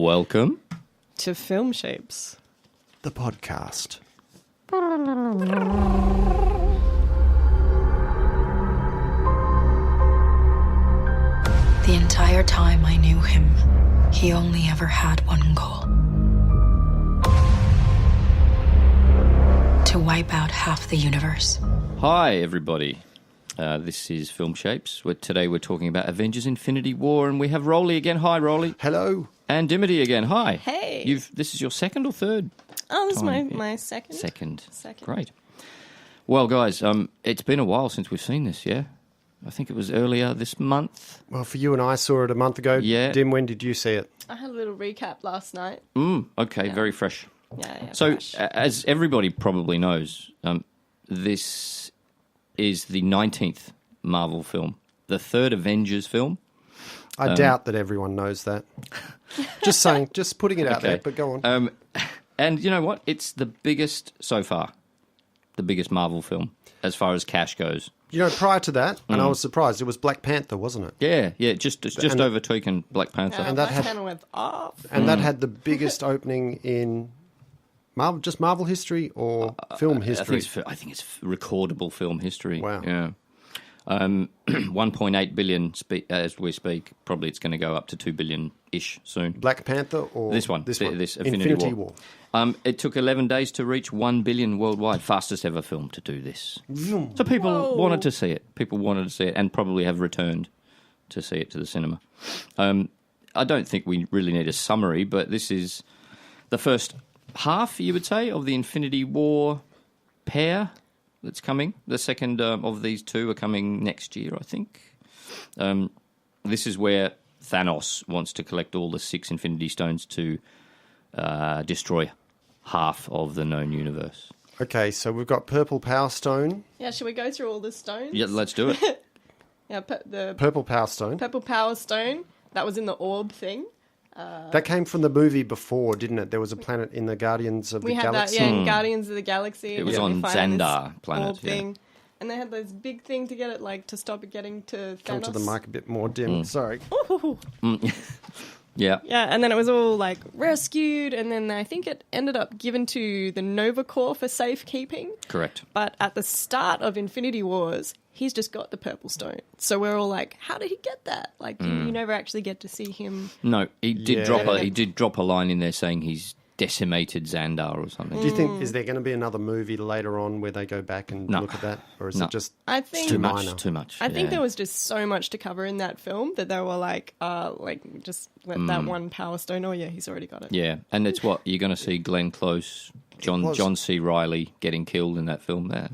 Welcome to Film Shapes, the podcast. The entire time I knew him, he only ever had one goal. To wipe out half the universe. Hi, everybody. This is Film Shapes. Today we're talking about Avengers Infinity War, and we have Roly again. Hi, Roly. Hello. And Dimity again. Hi. Hey. This is your second or third? Oh, this is time? my second. Second. Great. Well, guys, it's been a while since we've seen this, yeah? I think it was earlier this month. Well, for you and I saw it a month ago. Yeah. Dim, when did you see it? I had a little recap last night. Okay, Yeah. very fresh. Yeah. So, fresh. as everybody probably knows, this is the 19th Marvel film, the third Avengers film. I doubt that everyone knows that. Just saying, just putting it out there, but go on. And you know what? It's the biggest, so far, the biggest Marvel film as far as cash goes. You know, prior to that, and I was surprised, it was Black Panther, wasn't it? Yeah, just overtaken Black Panther. and that kind of went off. And that had the biggest opening in Marvel history or film history? I think it's recordable film history. Wow. Yeah. 1.8 billion as we speak. Probably it's going to go up to 2 billion-ish soon. Black Panther or This one. This one. This Infinity War. It took 11 days to reach 1 billion worldwide. Fastest ever film to do this. So people wanted to see it. People wanted to see it and probably have returned to see it to the cinema. I don't think we really need a summary, but this is the first half, you would say, of the Infinity War pair that's coming. The second of these two are coming next year, I think. This is where Thanos wants to collect all the 6 Infinity Stones to destroy half of the known universe. Okay, so we've got Purple Power Stone. Yeah, should we go through all the stones? Yeah, let's do it. Yeah, the Purple Power Stone. Purple Power Stone, that was in the orb thing. That came from the movie before, didn't it? There was a planet in the Guardians of the Galaxy. We had that, in Guardians of the Galaxy. It was and on we find Xandar this planet, orb thing. And they had this big thing to get it, to stop it getting to Thanos. Come to the mic a bit more, Dim. Sorry. Yeah. Yeah, and then it was all rescued, and then I think it ended up given to the Nova Corps for safekeeping. Correct. But at the start of Infinity Wars, he's just got the Purple Stone. So we're all like, how did he get that? You never actually get to see him. No, he did drop a line in there saying he's decimated Xandar or something. Do you think, is there going to be another movie later on where they go back and look at that? Or is it just I think too much? Too much. I think there was just so much to cover in that film that they were just let that one Power Stone. Oh yeah, he's already got it. Yeah, and it's what you're going to see Glenn Close, John C. Reilly getting killed in that film there.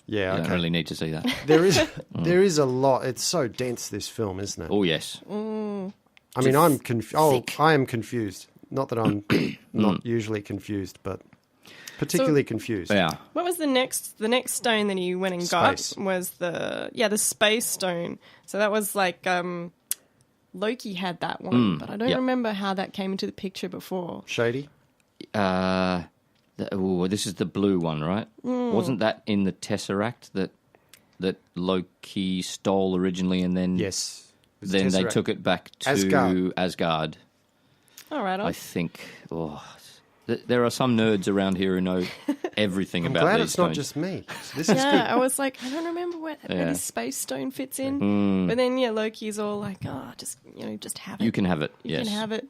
Yeah, you don't really need to see that. There is a lot. It's so dense, this film, isn't it? Oh yes. I mean, I'm confused. I am confused. Not that I'm not usually confused, but particularly confused. Yeah. What was the next stone that he went and Space. got? Was the Space Stone. So that was Loki had that one, but I don't remember how that came into the picture before. Shady? This is the blue one, right? Wasn't that in the Tesseract that Loki stole originally, and then Yes. Then they took it back to Asgard. All right. I think. There are some nerds around here who know everything about these glad it's stones. not just me. This is good. I was like, I don't remember where this Space Stone fits in. But then, Loki's all like, just have it. You can have it, You can have it.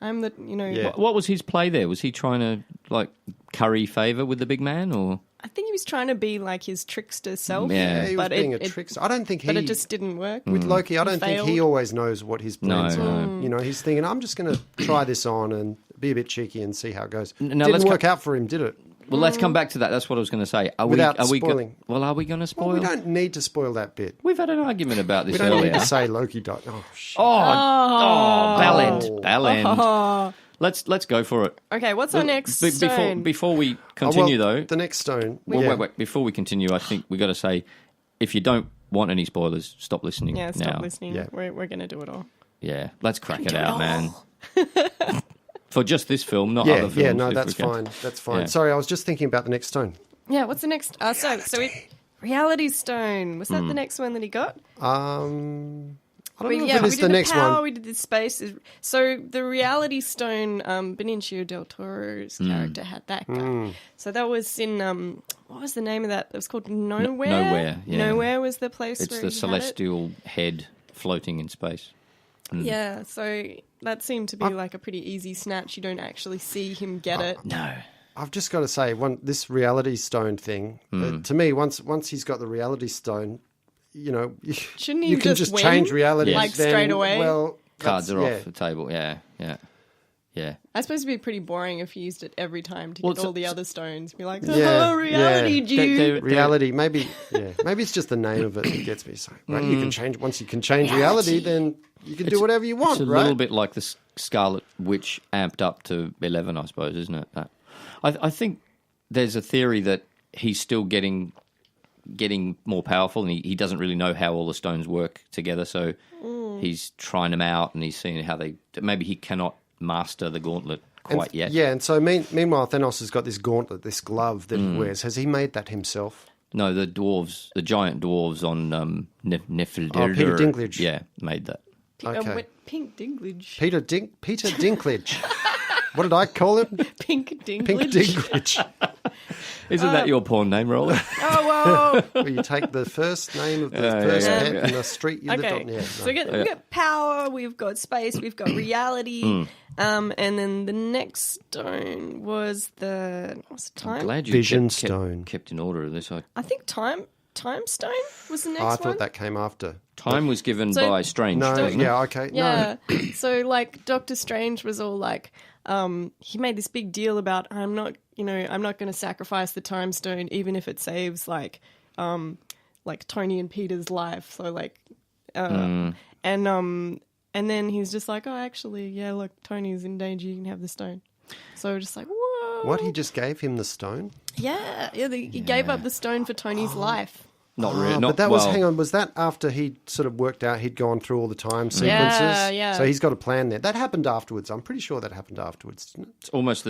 I'm the, Yeah. What was his play there? Was he trying to, curry favour with the big man, or...? I think he was trying to be like his trickster self. Yeah. He was being a trickster. I don't think he... But it just didn't work. With Loki, I don't think failed. he always knows what his plans are. No. He's thinking, I'm just going to try this on and be a bit cheeky and see how it goes. Now, Didn't work out for him, did it? Well, let's come back to that. That's what I was going to say. Without spoiling. Are we going to spoil? Well, we don't need to spoil that bit. We've had an argument about this We don't earlier. need to say Loki died. Oh, shit. Bellend. Let's go for it. Okay, what's our next stone? Before we continue, though... The next stone... Wait. Before we continue, I think we got to say, if you don't want any spoilers, stop listening now. Stop listening. Yeah. We're going to do it all. Yeah, let's crack it out, man. For just this film, not other films. Yeah, no, that's fine. That's fine. Yeah. Sorry, I was just thinking about the next stone. Yeah, what's the next? Reality Stone. Was that the next one that he got? I don't know if it is the next one. We did the space. So the Reality Stone, Benicio del Toro's character had that guy. So that was in, what was the name of that? It was called Nowhere? Nowhere, yeah. Nowhere was the place It's where the he celestial head floating in space. Yeah, so that seemed to be like a pretty easy snatch. You don't actually see him get it. No. I've just got to say, this Reality Stone thing, to me, once he's got the Reality Stone, you know, Shouldn't he you can just win? change reality Like, straight away? Well, Cards are off the table, yeah. That's supposed to be pretty boring if you used it every time to Well, get all the other stones. Be like, reality, dude. reality. Maybe it's just the name of it that gets me. So, right, you can change. Once you can change reality, then you can do whatever you want. It's a right? little bit like the Scarlet Witch amped up to 11, I suppose, isn't it? I think there's a theory that he's still getting more powerful, and he doesn't really know how all the stones work together. So he's trying them out, and he's seeing how maybe he cannot master the gauntlet quite yet. Yeah, and so meanwhile, Thanos has got this gauntlet, this glove that he wears. Has he made that himself? No, the giant dwarves on Niflheim. Oh, Peter Dinklage. Yeah, made that. Okay. Pink Dinklage. Peter Dinklage. What did I call him? Pink Dinklage. Pink Dinklage. Isn't that your porn name, Roly? Oh, whoa. Where you take the first name of the first pet in the street you lived on. Yeah, So we've got power, we've got space, we've got reality. And then the next stone was what's the time? I'm glad you Vision kept Stone. kept in order of this. I think time stone was the next I one. thought that came after. Time was given So- by Strange. No, wasn't it? yeah, okay. Yeah. So like Doctor Strange was all like, he made this big deal about I'm not going to sacrifice the time stone even if it saves like Tony and Peter's life. So like, and then he's just like, oh, actually, yeah, look, Tony's in danger. You can have the stone. So we're just like, whoa. What, he just gave him the stone? Yeah. He gave up the stone for Tony's life. Not really. But that was that after he'd sort of worked out, he'd gone through all the time sequences? Yeah. So he's got a plan there. That happened afterwards. I'm pretty sure that happened afterwards, didn't it? It's almost.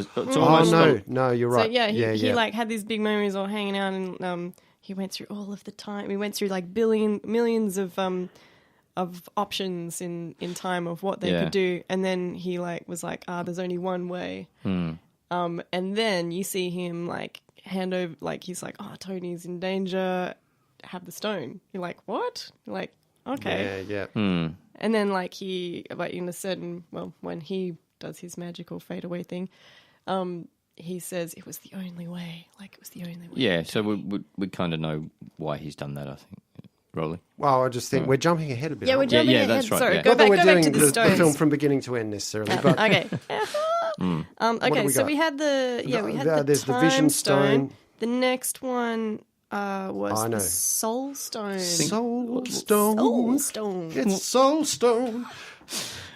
No, you're right. So yeah, he like had these big memories all hanging out, and he went through all of the time. He went through like millions of options in time of what they could do, and then he like was like, there's only one way. And then you see him like hand over, like he's like, oh, Tony's in danger. Have the stone. You're like, what? You're like, okay. Yeah. And then like when he does his magical fade away thing, he says it was the only way. Like it was the only way. Yeah, so we kind of know why he's done that, I think. Rolly. Well, I just think we're jumping ahead a bit. Yeah, we're jumping ahead. that's right, Sorry, yeah. go Not that back we're doing to the the stones. film from beginning to end necessarily. But Okay. Okay, we so got? we had the there's the time Vision stone. Stone. The next one was I know. the Soul Stone. Soul Stone. Soul Stone. It's Soul Stone.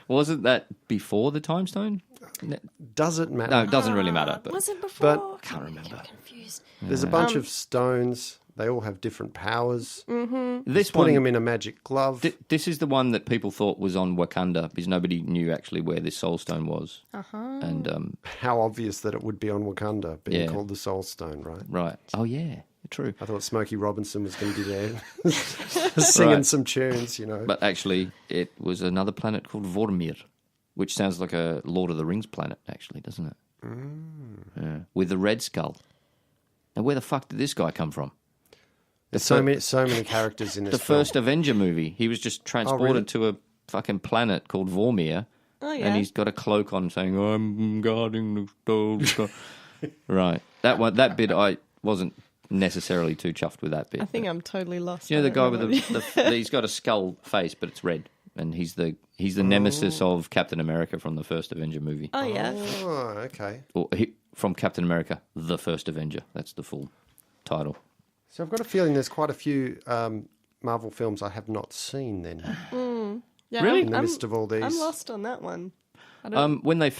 Wasn't that before the Time Stone? Does it matter? No, it doesn't really matter. But Was it before? But- Can't remember. I'm confused. There's a bunch of stones. They all have different powers. This Putting one, them in a magic glove. this is the one that people thought was on Wakanda because nobody knew actually where this Soul Stone was. And How obvious that it would be on Wakanda, being Yeah. called the Soul Stone, right? right. Oh yeah, true. I thought Smokey Robinson was going to be there singing Right. some tunes, you know. But actually, it was another planet called Vormir, which sounds like a Lord of the Rings planet, actually, doesn't it? Yeah. With the red skull. Now, where the fuck did this guy come from? There's so many characters in this The film. first Avenger movie. He was just transported really? to a fucking planet called Vormir. Oh yeah. And he's got a cloak on saying, I'm guarding the stone. Right. That bit, I wasn't necessarily too chuffed with that bit. I think I'm totally lost. You know I the don't guy know with what- he's got a skull face, but it's red. And he's the nemesis of Captain America from the first Avenger movie. Oh yeah. Oh, okay. Or from Captain America, the first Avenger. That's the full title. So I've got a feeling there's quite a few Marvel films I have not seen then. Yeah, Really? In the midst of all these. I'm lost on that one. I don't. When the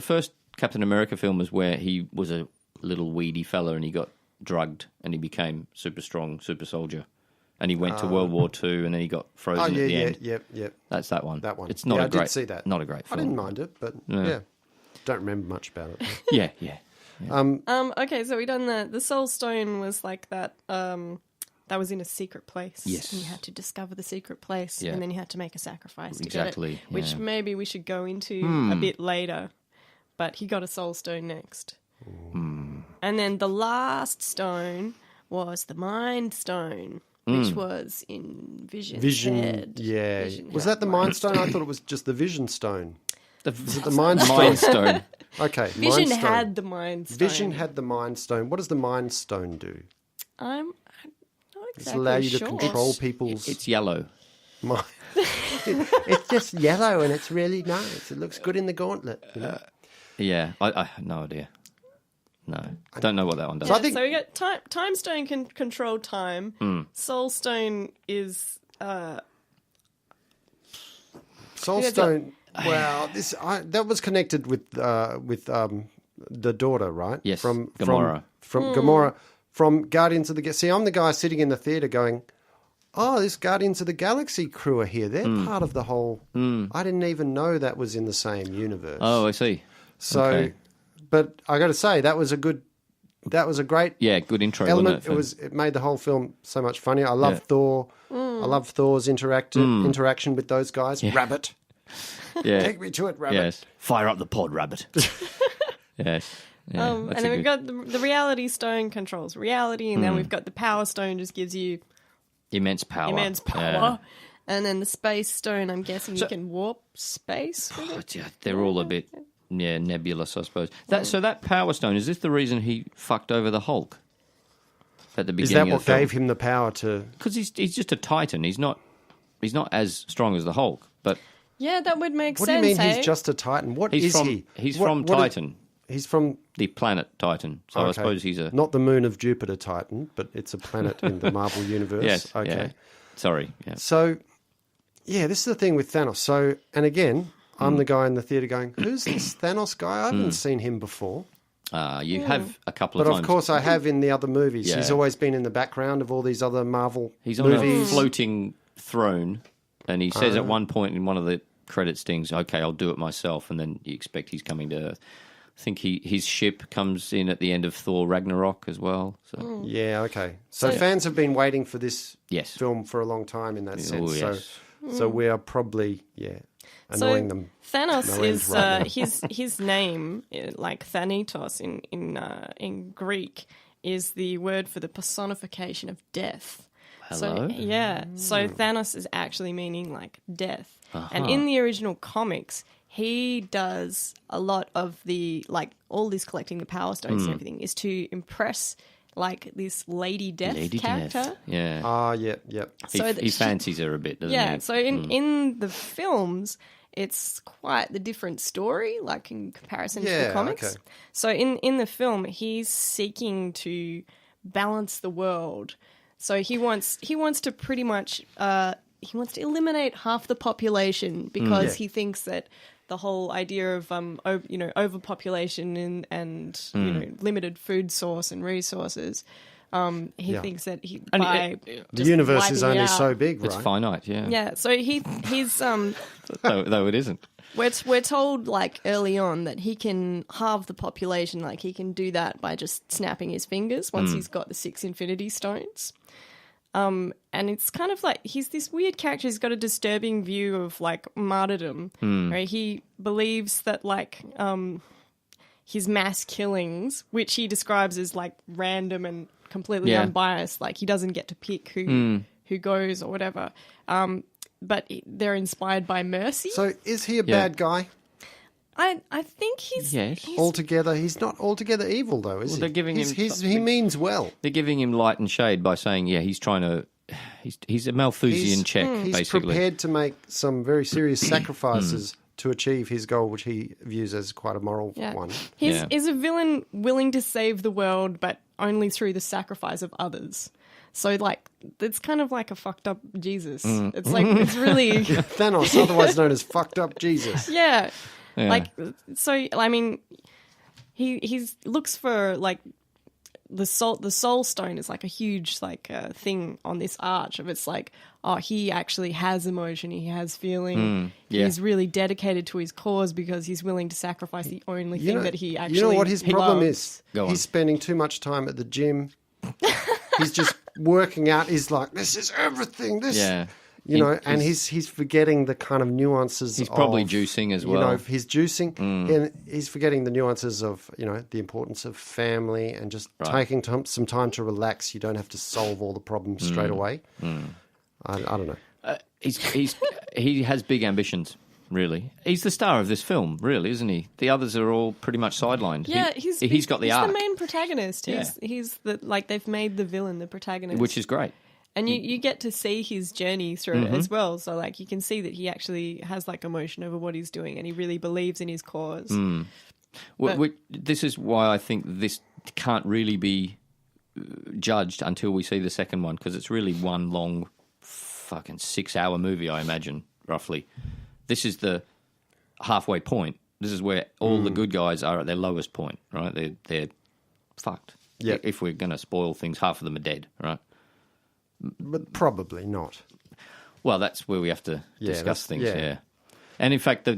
first Captain America film was where he was a little weedy fella and he got drugged and he became super strong, super soldier. And he went to World War II and then he got frozen at the end. Yep. That's that one. That one. It's not I a great. did see that. Not a great I film. didn't mind it, but yeah. Don't remember much about it. Yeah. Okay, so we done the Soul Stone was like that that was in a secret place. Yes. And you had to discover the secret place, Yeah. and then you had to make a sacrifice to Exactly, get it, which yeah. maybe we should go into a bit later. But he got a soul stone next. And then the last stone was the mind stone, which was in Vision's head. Yeah. Vision Was had that the Mind Stone? I thought it was just the Vision Stone. The, The Mind Stone. Mind Stone. Okay, Vision Mind Stone. had the mind stone. Vision had the Mind Stone. What does the Mind Stone do? I'm not Does exactly it allow you to sure. control people's It's yellow. mind? It's just yellow and it's really nice. It looks good in the gauntlet. You know? Yeah, I have no idea. No, don't know what that one does. So I think- So we got time stone can control time. Soul stone is Soul Yeah, Stone. Well, that was connected with the daughter, right? Yes, from Gamora. From Gamora, from Guardians of the Galaxy. See, I'm the guy sitting in the theater going, "Oh, this Guardians of the Galaxy crew are here. They're part of the whole." I didn't even know that was in the same universe. Oh, I see. so, okay. but I got to say that was a great Yeah, good intro, element. wasn't it? It made the whole film so much funnier. I love Yeah. Thor. I love Thor's interaction with those guys. Rabbit, Yeah. take me to it, Rabbit. Yes. Fire up the pod, rabbit. Yes. Yeah, and that's then a we've good- got the reality stone controls reality, and then we've got the power stone just gives you immense power. immense power. Yeah. And then the space stone, I'm guessing you can warp space with it. But yeah, they're all a bit nebulous, I suppose. So that power stone, is this the reason he fucked over the Hulk at the Is beginning that of what the film? gave him the power to? Because he's just a Titan. He's not as strong as the Hulk, but Yeah, that would make What do you sense. mean eh? he's just a Titan? What he's is from he? he's What- from what is- Titan, He's from the planet Titan. So I okay. suppose he's a not the moon of Jupiter Titan, but it's a planet in the Marvel universe. yes. Okay. Yeah. Sorry. Yeah. So, yeah, this is the thing with Thanos. So, and again, I'm the guy in the theater going, "Who's this Thanos guy? I haven't seen him before." You have a couple But of of times. course, I have in the other movies. Yeah. He's always been in the background of all these other Marvel He's on movies. a floating throne, and he says at one point in one of the credit stings, "Okay, I'll do it myself," and then you expect he's coming to Earth. I think his ship comes in at the end of Thor Ragnarok as well. So Yeah, okay. So fans have been waiting for this Yes. film for a long time in that sense. Oh, yes. So we are probably annoying them. Thanos No is end right his name, like Thanatos in Greek, is the word for the personification of death. Hello? So Thanos is actually meaning like death. And in the original comics, he does a lot of the, like, all this collecting the power stones and everything is to impress, like, this Lady Death character. Death. Yeah. Ah, yep. He, So that he she- fancies her a bit, doesn't Yeah, he? so in the films, it's quite the different story, like in comparison to the Yeah, comics. okay. So in the film, he's seeking to balance the world. So he wants to pretty much he wants to eliminate half the population because he thinks that the whole idea of overpopulation and limited food source and resources. He thinks that by The just universe is wiping it only out- so big, It's right? finite, yeah. Yeah, so he's Though it isn't. we're told like early on that he can halve the population, like he can do that by just snapping his fingers once he's got the 6 Infinity Stones. And it's kind of like he's this weird character. He's got a disturbing view of like martyrdom. Right? He believes that like his mass killings, which he describes as like random and completely Yeah. unbiased, like he doesn't get to pick who goes or whatever. But they're inspired by mercy. So is he a bad guy I think he's Yes. altogether? He's not altogether evil, though, is he? they're giving him he means well. They're giving him light and shade by saying, he's trying to... He's a Malthusian check, He's basically. prepared to make some very serious sacrifices to achieve his goal, which he views as quite a moral one. He's a villain willing to save the world, but only through the sacrifice of others. So, like, it's kind of like a fucked up Jesus. It's like, it's really... Thanos, otherwise known as fucked up Jesus. Yeah. Yeah. Like, so, I mean, he looks for, like, the soul stone is like a huge, like, thing on this arch of it's like, oh, he actually has emotion, he has feeling. yeah. He's really dedicated to his cause because he's willing to sacrifice the only thing that he actually You know what his problem loves. is? Go on. He's spending too much time at the gym. He's just working out. He's like, this is everything. This, Yeah. you know, and he's forgetting the kind of nuances. He's probably juicing as well. You know, he's juicing, and he's forgetting the nuances of, you know, the importance of family and just taking some time to relax. You don't have to solve all the problems straight away. I don't know. He has big ambitions. Really, he's the star of this film, really, isn't he? The others are all pretty much sidelined. Yeah, he's got the arc. He's the main protagonist. Yeah. He's the like they've made the villain the protagonist, which is great. And you get to see his journey through it as well. So like you can see that he actually has like emotion over what he's doing, and he really believes in his cause. This is why I think this can't really be judged until we see the second one, because it's really one long fucking 6-hour movie, I imagine, roughly. This is the halfway point. This is where all the good guys are at their lowest point, right? They're fucked. Yeah. If we're going to spoil things, half of them are dead, right? But probably not. Well, that's where we have to discuss things, yeah. yeah. And in fact,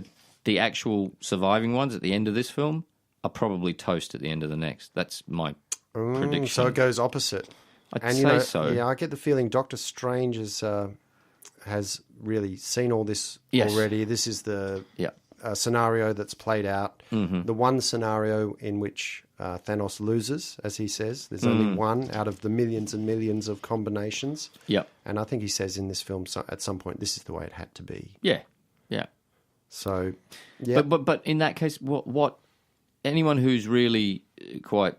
the actual surviving ones at the end of this film are probably toast at the end of the next. That's my prediction. So it goes opposite. I'd say so. Yeah, I get the feeling Doctor Strange has really seen all this already. This is the scenario that's played out. The one scenario in which Thanos loses, as he says. There's only one out of the millions and millions of combinations. Yep. And I think he says in this film at some point, this is the way it had to be. Yeah, yeah. So, yeah. But in that case, what anyone who's really quite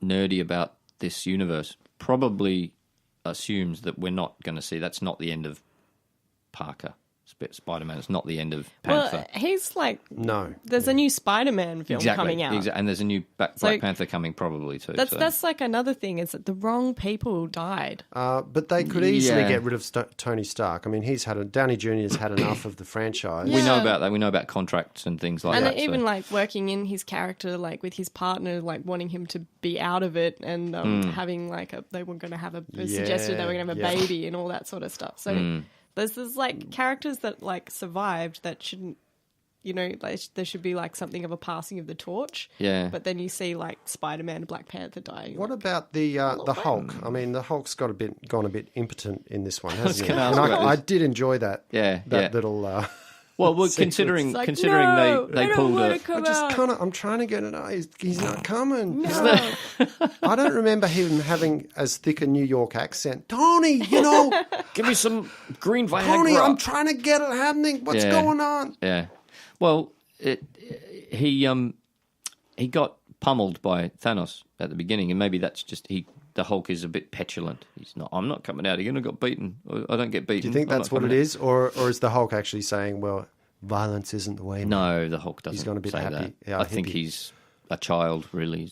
nerdy about this universe probably assumes that we're not going to see. That's not the end of Parker, Spider-Man. It's not the end of Panther. Well, he's like... No. There's a new Spider-Man film coming out. Exactly, and there's a new Black Panther coming probably too. That's like another thing, is that the wrong people died. But they could easily get rid of Tony Stark. I mean, Downey Jr. has had enough of the franchise. We know about that. We know about contracts and things like that. And even like working in his character, like with his partner, like wanting him to be out of it, and having like they were going to have suggested they were going to have a baby and all that sort of stuff. So there's like characters that like survived that shouldn't, you know, there should be like something of a passing of the torch. Yeah. But then you see like Spider-Man and Black Panther dying. What about the Hulk? I mean, the Hulk's gone a bit impotent in this one, hasn't he? gonna And ask about I did enjoy that. Yeah, little. Well, considering like, considering no, they I don't pulled wanna a. come I just out. kind of, I'm trying to get it out. He's not coming. No. I don't remember him having as thick a New York accent. Tony, you know, Give me some green Viagra. Tony, I'm trying to get it happening. What's going on? Yeah. Well, he got pummeled by Thanos at the beginning, and maybe that's just the Hulk is a bit petulant. I'm not coming out again. I got beaten. I don't get beaten. Do you think that's what it is, or is the Hulk actually saying, "Well, violence isn't the way"? Man. No, the Hulk doesn't. He's gone a bit say happy. that. Yeah, I think he's a child. Really,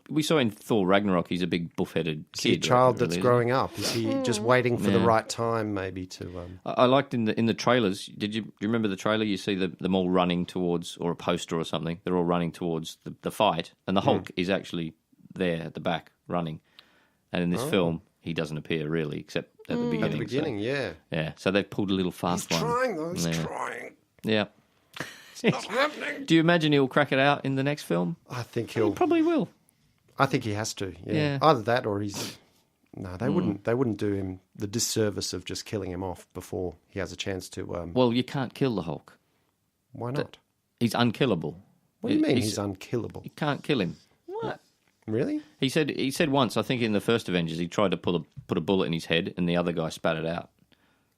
we saw in Thor Ragnarok. He's a big buff-headed Is he a kid. child really, that's growing up? Is he just waiting for the right time, maybe to? I liked in the trailers. Do you remember the trailer? You see them all running towards, or a poster or something. They're all running towards the fight, and the Hulk is actually there at the back running. And in this film, he doesn't appear really, except at the beginning. At the beginning, Yeah, so they've pulled a little fast He's one. trying, though. He's trying. Yeah. It's not happening. Do you imagine he'll crack it out in the next film? I think He he'll. probably will. I think he has to. Yeah. Yeah. Either that, or he's. No, they wouldn't. They wouldn't do him the disservice of just killing him off before he has a chance to. Well, you can't kill the Hulk. Why not? He's unkillable. What do you mean he's unkillable? You can't kill him. What? Really? He said once, I think in the first Avengers, he tried to put a bullet in his head, and the other guy spat it out.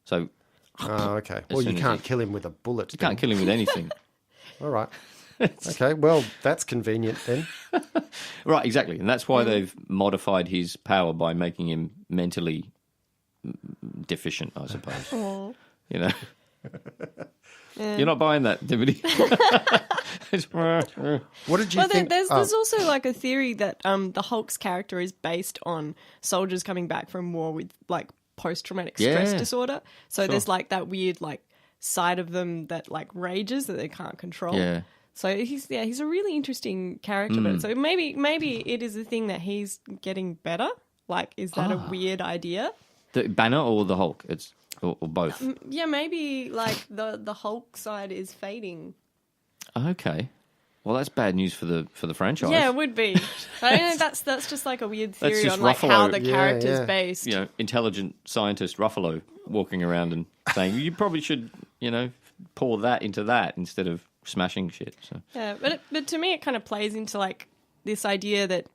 So. Oh, okay. Well, you can't kill him with a bullet. You can't kill him with anything. All right. Okay, well, that's convenient then. Right, exactly. And that's why they've modified his power by making him mentally deficient, I suppose. Aww. You know? You're not buying that, Dimity. What did you think? There's also like a theory that the Hulk's character is based on soldiers coming back from war with like post-traumatic stress disorder. So there's like that weird like side of them that like rages that they can't control. Yeah. So he's a really interesting character. But so maybe it is a thing that he's getting better. Like, is that a weird idea? The Banner or the Hulk? It's or both. Yeah, maybe like the Hulk side is fading. Okay. Well, that's bad news for the franchise. Yeah, it would be. I don't know, that's just like a weird theory on like Ruffalo. how the character's based. You know, intelligent scientist Ruffalo walking around and saying, you probably should, pour that into that instead of smashing shit. So. Yeah, but to me it kind of plays into like this idea that,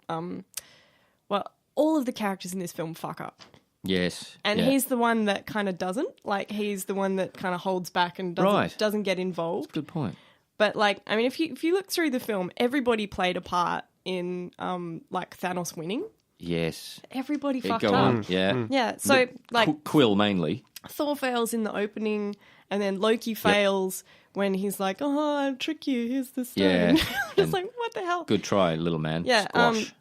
all of the characters in this film fuck up. Yes. And he's the one that kind of doesn't. Like, he's the one that kind of holds back and doesn't get involved. Good point. But, like, I mean, if you look through the film, everybody played a part in, like, Thanos winning. Yes. Everybody fucked up. Yeah. Yeah, so, like... Quill, mainly. Thor fails in the opening, and then Loki fails when he's like, oh, I'll trick you, here's the stone. Yeah. Just like, what the hell? Good try, little man. Yeah, Squash.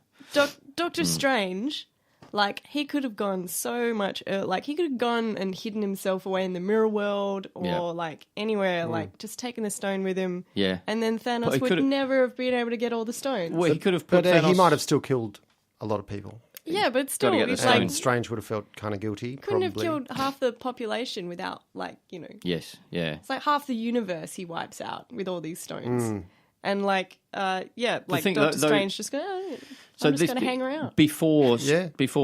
Doctor Strange... Like, he could have gone so much... like, he could have gone and hidden himself away in the mirror world or, like, anywhere, like, just taken the stone with him. Yeah. And then Thanos would never have been able to get all the stones. Well, he could have put But he might have still killed a lot of people. Yeah, but still... Gotta get the like, Strange would have felt kind of guilty, couldn't probably. have killed half the population without, like, Yes, yeah. It's like half the universe he wipes out with all these stones. And, like, Doctor Strange just going... I'm just going to hang around. Before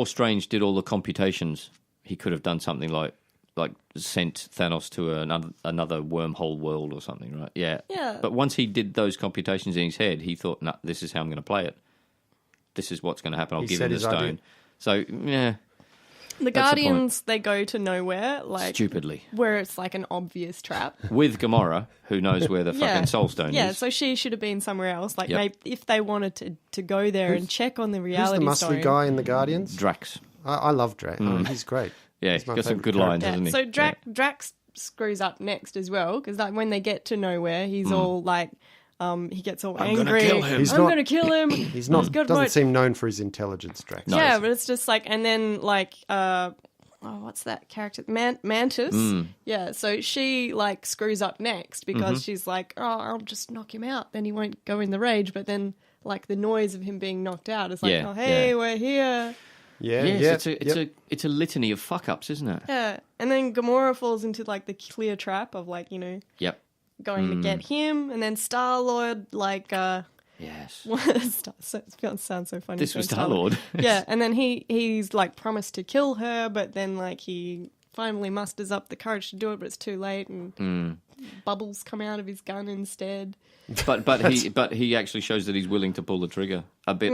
Strange did all the computations, he could have done something like sent Thanos to another wormhole world or something, right? Yeah. Yeah. But once he did those computations in his head, he thought, no, this is how I'm going to play it. This is what's going to happen. I'll give him the stone. Idea. So, yeah. The Guardians, they go to nowhere, like... Stupidly. Where it's like an obvious trap. With Gamora, who knows where the fucking Soul Stone is. Yeah, so she should have been somewhere else. Like, maybe if they wanted to go there and check on the reality Who's the muscly guy in the Guardians? Drax. I love Drax. He's great. Yeah, he's got some good lines, hasn't he? So Drax screws up next as well, because like when they get to nowhere, he's all like... he gets all angry. I'm going to kill him. He's not. Doesn't seem known for his intelligence, Drax. No, yeah, but it's just like, and then like, what's that character? Mantis. Yeah, so she like screws up next because she's like, oh, I'll just knock him out. Then he won't go in the rage. But then like the noise of him being knocked out is like, oh hey, we're here. Yeah, yes, it's a litany of fuck ups, isn't it? Yeah, and then Gamora falls into like the clear trap of like going to get him, and then Star-Lord, like... yes. Sounds so funny. This was Star-Lord. Yeah, and then he's, like, promised to kill her, but then, like, he finally musters up the courage to do it, but it's too late, and bubbles come out of his gun instead. But he actually shows that he's willing to pull the trigger. A bit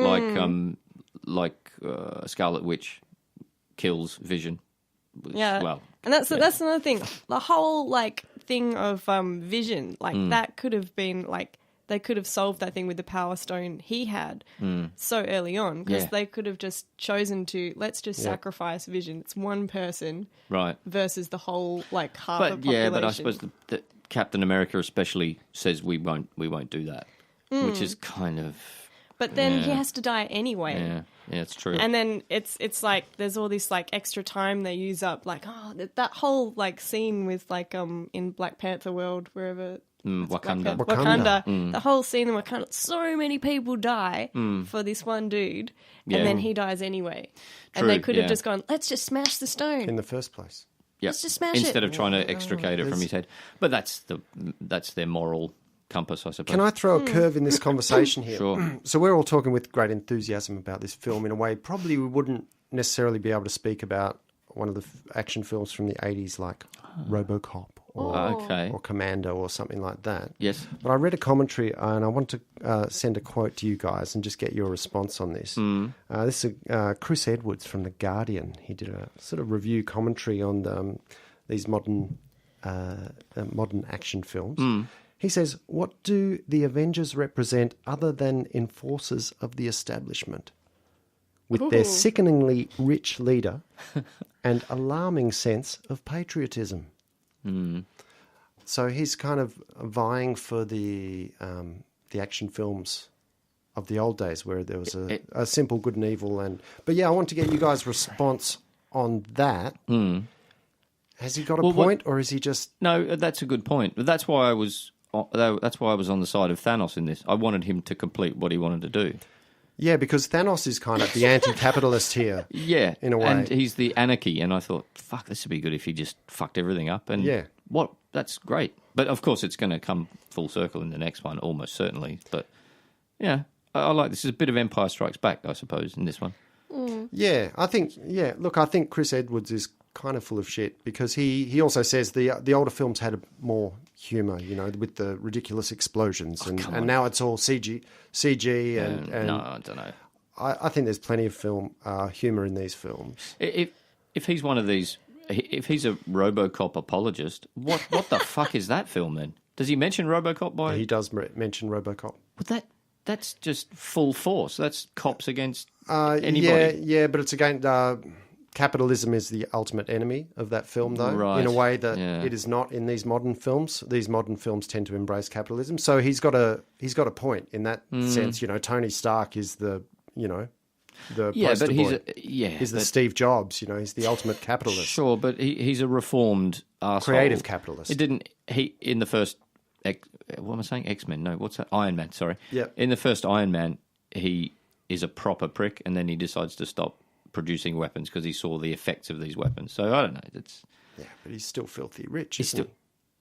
like Scarlet Witch kills Vision. Yeah. Well, and that's another thing. The whole, like... thing of Vision, like that could have been like they could have solved that thing with the Power Stone he had so early on, because they could have just chosen to let's just sacrifice Vision. It's one person, right, versus the whole like half of population. Yeah, but I suppose the Captain America especially says we won't do that, which is kind of. But then he has to die anyway. Yeah, it's true. And then it's like there's all this like extra time they use up, like that whole like scene with like in Black Panther world, wherever Wakanda. The whole scene in Wakanda, so many people die for this one dude, and then he dies anyway. True, and they could have just gone, let's just smash the stone in the first place. Yep. Let's just smash it instead of trying to extricate it from his head. But that's their moral compass, I suppose. Can I throw a curve in this conversation here? Sure. So we're all talking with great enthusiasm about this film in a way probably we wouldn't necessarily be able to speak about one of the action films from the 80s like RoboCop or Commando or something like that. Yes. But I read a commentary and I want to send a quote to you guys and just get your response on this. This is Chris Edwards from The Guardian. He did a sort of review commentary on these modern action films. He says, what do the Avengers represent other than enforcers of the establishment? With their sickeningly rich leader and alarming sense of patriotism. So he's kind of vying for the action films of the old days where there was a simple good and evil. But yeah, I want to get you guys' response on that. Has he got a point or is he just... No, that's a good point. That's why I was... That's why I was on the side of Thanos in this. I wanted him to complete what he wanted to do. Yeah, because Thanos is kind of the anti-capitalist here. Yeah, in a way. And he's the anarchy. And I thought, fuck, this would be good if he just fucked everything up. And what that's great. But of course, it's going to come full circle in the next one, almost certainly. But yeah, I like this. Is a bit of Empire Strikes Back, I suppose, in this one. Yeah, I think. Yeah, look, I think Chris Edwards is kind of full of shit because he also says the older films had more humour, with the ridiculous explosions, and now it's all CG and no, I don't know. I think there's plenty of film humour in these films. If he's one of these, if he's a RoboCop apologist, what the fuck is that film then? Does he mention RoboCop He does mention RoboCop. Well, that's just full force. That's cops against anybody. Yeah, but it's against capitalism is the ultimate enemy of that film, though, right. in a way that it is not in these modern films. These modern films tend to embrace capitalism, so he's got a point in that sense. Tony Stark is the poster boy. He's the Steve Jobs. He's the ultimate capitalist. Sure, but he's a reformed arsehole. Creative capitalist. In the first what am I saying? X-Men? No, what's that? Iron Man. Sorry. Yeah. In the first Iron Man, he is a proper prick, and then he decides to stop producing weapons because he saw the effects of these weapons. So I don't know. Yeah, but he's still filthy rich.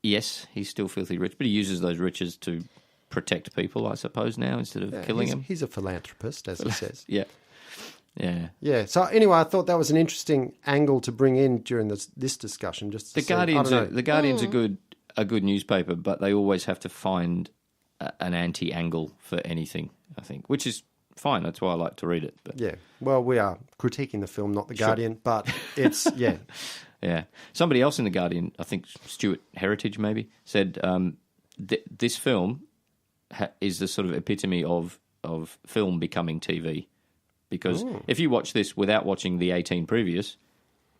Yes, he's still filthy rich, but he uses those riches to protect people, I suppose, now instead of killing them. He's a philanthropist, as he says. Yeah. So anyway, I thought that was an interesting angle to bring in during this discussion. Just to The Guardian's a good newspaper, but they always have to find an anti-angle for anything, I think, which is fine. That's why I like to read it. But. Yeah. Well, we are critiquing the film, not the Guardian, but it's Yeah. Somebody else in the Guardian, I think Stuart Heritage maybe, said this film is the sort of epitome of film becoming TV. Because if you watch this without watching the 18 previous,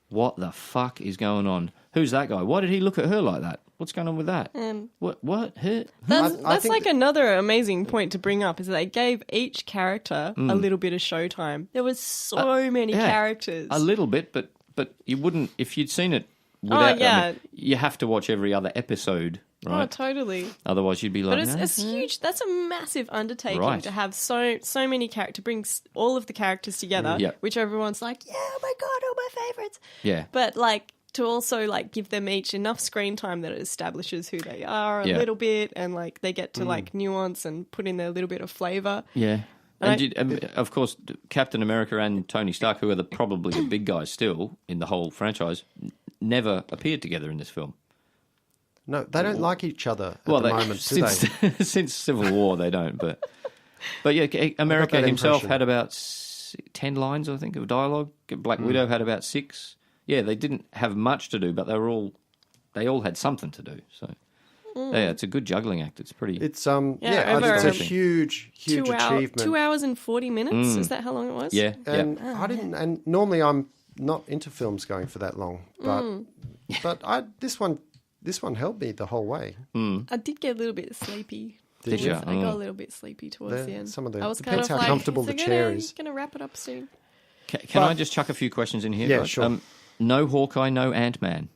what the fuck is going on? Who's that guy? Why did he look at her like that? What's going on with that? What? Her? That's like another amazing point to bring up is that they gave each character a little bit of showtime. There was so many characters. A little bit, but you wouldn't, if you'd seen it without, you have to watch every other episode, right? Oh, totally. Otherwise you'd be like, but it's huge. That's a massive undertaking to have so many characters, bring all of the characters together, which everyone's like, yeah, oh my God, all my favorites. Yeah. But like, to also like give them each enough screen time that it establishes who they are a little bit, and like they get to like nuance and put in their little bit of flavour. Yeah. And of course, Captain America and Tony Stark, who are probably the big guys still in the whole franchise, never appeared together in this film. No, they don't like each other at the moment, do they? Since Civil War, they don't. But yeah, America himself had about 10 lines, I think, of dialogue. Black Widow had about 6. Yeah, they didn't have much to do, but they all had something to do. So yeah, it's a good juggling act. It's pretty. It's I think it's a huge achievement. 2 hours and 40 minutes. Is that how long it was? Yeah, and I didn't. And normally I'm not into films going for that long, but this one held me the whole way. I did get a little bit sleepy. Did you? I got a little bit sleepy towards the end. I was depends how comfortable the chair is. Going to wrap it up soon. Can I just chuck a few questions in here? Yeah, sure. No Hawkeye, no Ant-Man.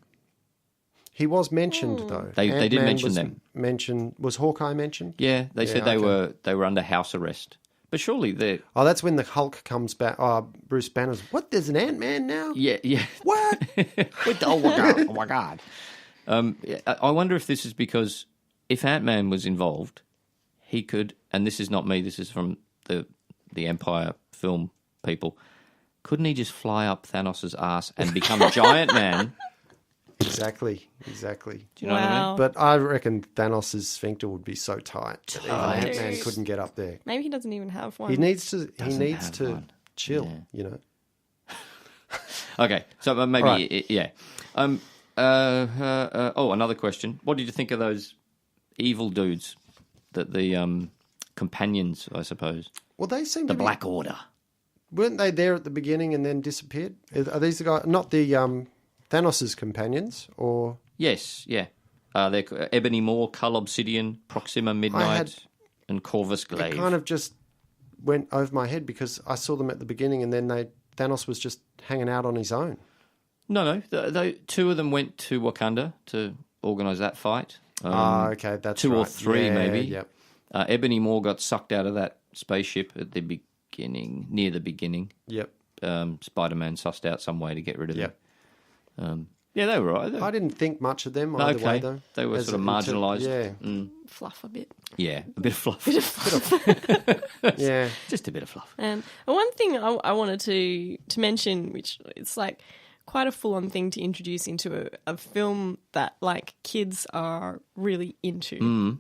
He was mentioned though. They did mention them. Was Hawkeye mentioned? Yeah, they said they were under house arrest. But surely they're... Oh, that's when the Hulk comes back. Oh, Bruce Banner's... What, there's an Ant-Man now? Yeah. What? Oh, my God. I wonder if this is because if Ant-Man was involved, he could... And this is not me, this is from the Empire film people. Couldn't he just fly up Thanos' ass and become a giant man? Exactly. Do you know what I mean? But I reckon Thanos' sphincter would be so tight that even Ant-Man couldn't get up there. Maybe he doesn't even have one. He needs to chill, you know. Okay, so maybe, yeah. Another question. What did you think of those evil dudes, the companions, I suppose? Well, they seem to be... The Black Order. Weren't they there at the beginning and then disappeared? Are these the guys, not the Thanos' companions, or...? Yes, yeah. They're Ebony Maw, Cull Obsidian, Proxima Midnight, and Corvus Glaive. It kind of just went over my head because I saw them at the beginning and then Thanos was just hanging out on his own. No. Two of them went to Wakanda to organise that fight. Okay, that's two or three, maybe. Yep. Ebony Maw got sucked out of that spaceship at the near the beginning. Yep. Spider-Man sussed out some way to get rid of him. Yeah, they were right. I didn't think much of them either way, though. They were sort of marginalised. Yeah. Fluff a bit. Yeah, a bit of fluff. Yeah. Just a bit of fluff. And one thing I wanted to mention, which it's like quite a full-on thing to introduce into a film that like kids are really into,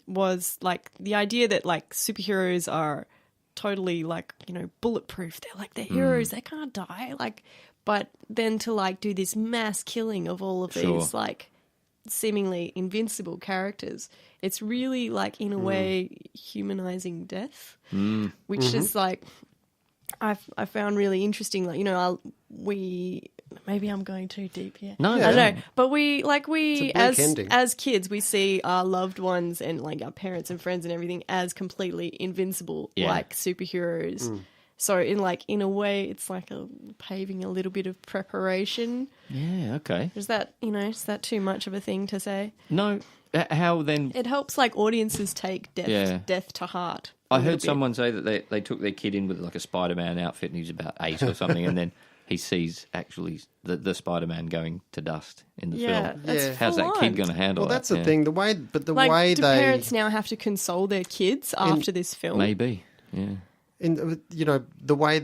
was like the idea that like superheroes are totally like, you know, bulletproof. They're heroes. They can't die. Like, but then to like do this mass killing of all of these like seemingly invincible characters, it's really like in a way humanizing death, which is like I found really interesting. Like, you know, maybe I'm going too deep here. No, I don't know. But ending. as kids, we see our loved ones and like our parents and friends and everything as completely invincible, like superheroes. So in a way, it's like paving a little bit of preparation. Yeah, okay. Is that too much of a thing to say? No. How then? It helps like audiences take death to heart. I heard someone say that they took their kid in with like a Spider-Man outfit and he's about 8 or something, and then he sees actually the Spider-Man going to dust in the film. That's how's that kid going to handle that? Well, that's the thing. The way do they parents now have to console their kids after this film? Maybe, yeah. The way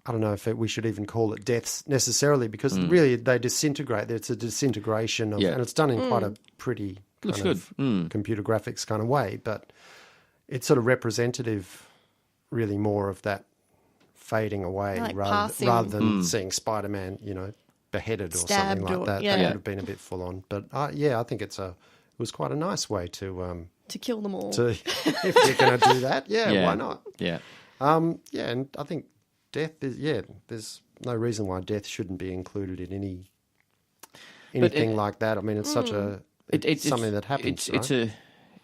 I don't know if we should even call it deaths necessarily, because really they disintegrate. It's a disintegration of, and it's done in quite a pretty looks good computer graphics kind of way, but it's sort of representative, really more of that fading away rather than seeing Spider-Man, beheaded or stabbed something like that. Yeah. That would have been a bit full on, but I think it was quite a nice way to kill them all. if you're going to do that, why not? Yeah. And I think death is, there's no reason why death shouldn't be included in anything like that. I mean, it's such it's something that happens, right?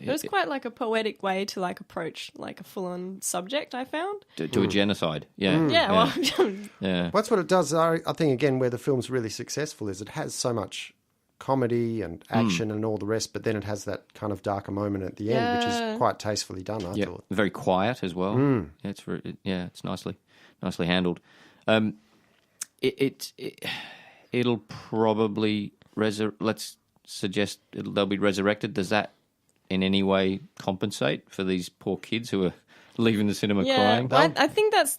It was quite like a poetic way to like approach like a full-on subject, I found. To a genocide, yeah. Well, that's what it does. I think, again, where the film's really successful is it has so much comedy and action and all the rest, but then it has that kind of darker moment at the end, which is quite tastefully done, I thought. Very quiet as well. It's nicely handled. It'll probably let's suggest they'll be resurrected. Does that in any way compensate for these poor kids who are leaving the cinema crying? Well, I think that's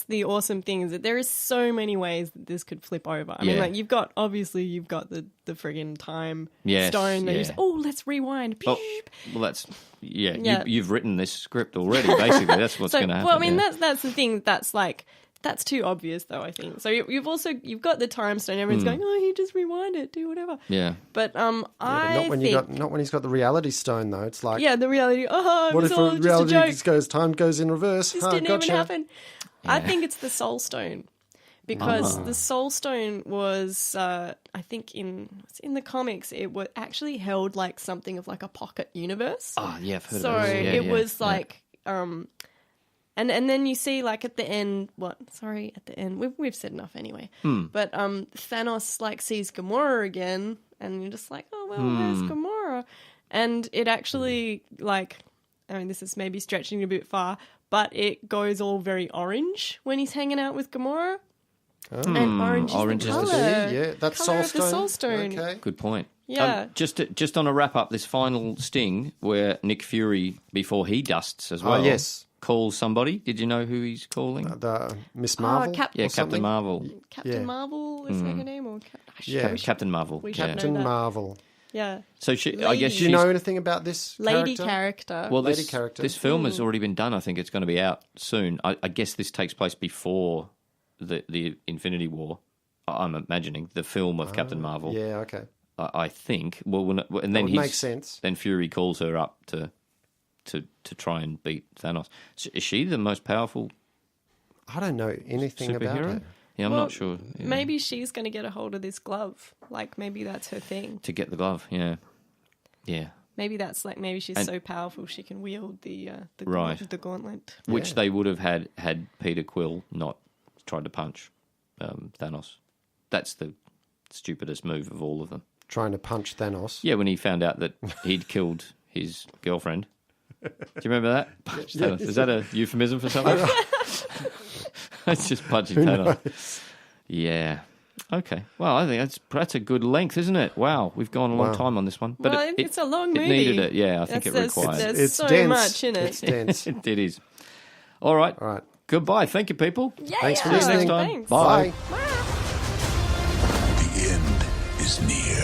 the awesome thing, is that there is so many ways that this could flip over. I mean, like you've got the friggin' time stone that you say, let's rewind. Well, that's you've written this script already. Basically, that's what's going to happen. Well, I mean, that's the thing. That's too obvious, though, I think. So you've got the time stone. Everyone's going, you just rewind it, do whatever. Yeah. But not when he's got the reality stone, though. It's like, the reality. What if all reality just a joke. time goes in reverse? This didn't even happen. Yeah. I think it's the Soul Stone, because the Soul Stone was, I think in the comics, it was actually held like something of like a pocket universe. Oh yeah, I've heard so of it. it was like, and then you see like at the end, at the end, we've said enough anyway. But Thanos like sees Gamora again, and you're just like, oh well, where's Gamora? And it actually this is maybe stretching a bit far, but it goes all very orange when he's hanging out with Gamora. Oh. And orange is the colour. Yeah, that's Soul Stone. The Soul Stone. Okay. Good point. Yeah. Just on a wrap up, this final sting where Nick Fury, before he dusts as well, calls somebody. Did you know who he's calling? The Miss Marvel. Captain Marvel. Captain Marvel is her name, or Captain Marvel. Captain Marvel. Yeah. So I guess do you know anything about this lady character? Well, this film has already been done. I think it's going to be out soon. I guess this takes place before the Infinity War. I'm imagining the film of Captain Marvel. Yeah. Okay. I think. Well, and then makes sense. Then Fury calls her up to try and beat Thanos. Is she the most powerful? I don't know anything about her. Yeah, I'm not sure. Yeah. Maybe she's going to get a hold of this glove. Like, maybe that's her thing. To get the glove, yeah. Maybe that's maybe she's so powerful she can wield the gauntlet. Which they would have had Peter Quill not tried to punch Thanos. That's the stupidest move of all of them. Trying to punch Thanos? Yeah, when he found out that he'd killed his girlfriend. Do you remember that? Punch Thanos. Is that a euphemism for something? It's just punching Thanos. Yeah. Okay. Well, I think that's a good length, isn't it? Wow, we've gone a long time on this one. But well, it's a long movie. It needed it. Yeah, I think it required. There's so dense. much in it. It's dense. It is. All right. Goodbye. Thank you, people. Yeah, Thanks for See you listening. next time. Thanks. Bye. Bye. The end is near.